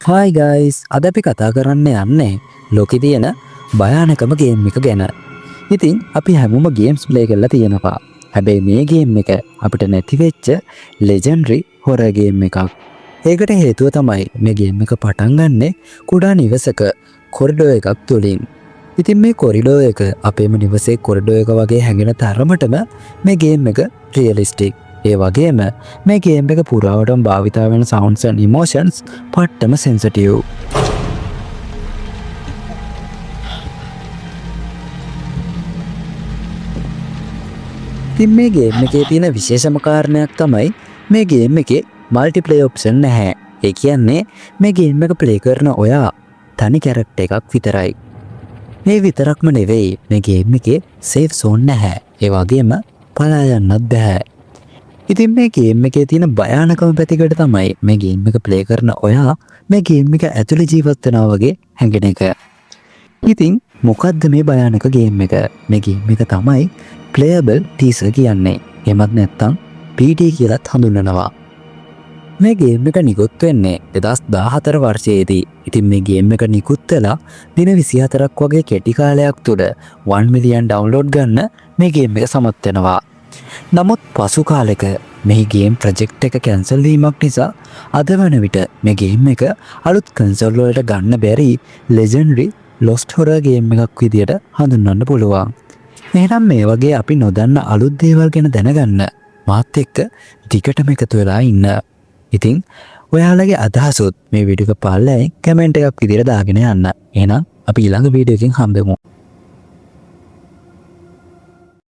Hi guys, අද අපි කතා කරන්න යන්නේ ලෝකේ තියෙන භයානකම ගේම් එක ගැන. ඉතින් අපි හැමෝම ගේම්ස් ප්ලේ කරලා තියෙනවා. හැබැයි මේ ගේම් එක අපිට නැති වෙච්ච legendary horror ගේම් එකක්. ඒකට හේතුව තමයි මේ ගේම් එක පටන් ගන්නෙ කුඩා නිවසක කොරිඩෝ එකක් තුලින්. ඉතින් මේ කොරිඩෝ එක අපේම නිවසේ කොරිඩෝ එක වගේ හැඟෙන තරමටම මේ ගේම් එක රියලිස්ටික්. ඒ වගේම මේ ගේම් එක පුරාවටම භාවිතා වෙන sounds and emotions පට්ටම sensitive. ඉතින් මේ ගේම් එකේ තියෙන විශේෂම කාරණයක් තමයි මේ ගේම් එකේ multiplayer option නැහැ. ඒ කියන්නේ මේ ගේම් එක play කරන ඔයා තනි character එකක් විතරයි. මේ විතරක්ම නෙවෙයි මේ ගේම් එකේ safe zone නැහැ. ඒ වගේම පලා යන්නත් බෑ. ඉතින් මේ ගේම් එකේ තියෙන භයානකම පැතිකඩ තමයි මේ ගේම් එක ප්ලේ කරන ඔයා මේ ගේම් එක ඇතුළේ ජීවත් වෙනවා වගේ හැඟෙන එක. ඉතින් මොකද්ද මේ භයානක ගේම් එක? මේ ගේම් එක තමයි playable teaser කියන්නේ. එහෙමත් නැත්නම් PD කියලාත් හඳුන්වනවා. මේ ගේම් එක නිකුත් වෙන්නේ 2014 වර්ෂයේදී. ඉතින් මේ ගේම් එක නිකුත් වෙලා දින 24ක් වගේ කෙටි කාලයක් තුළ 1 මිලියන් ඩවුන්ලෝඩ් ගන්න මේ ගේම් එක සමත් වෙනවා. නමුත් පසු කාලෙක මේ ගේම් ප්‍රොජෙක්ට් එක කැන්සල් වීමක් නිසා අද වන විට මේ ගේම් එක අලුත් කන්සෝල් වලට ගන්න බැරි legendary lost horror ගේම් එකක් විදියට හඳුන්වන්න පුළුවන්. එහෙනම් මේ වගේ අපි නොදන්න අලුත් දේවල් ගැන දැනගන්න මාත් එක්ක දිගටම එකතු වෙලා ඉන්න. ඉතින් ඔයාලගේ අදහසොත් මේ වීඩියෝ එක පල්ලෙන් කමෙන්ට් එකක් විදියට දාගෙන යන්න. එහෙනම් අපි ඊළඟ වීඩියෝ එකකින් හම්බෙමු.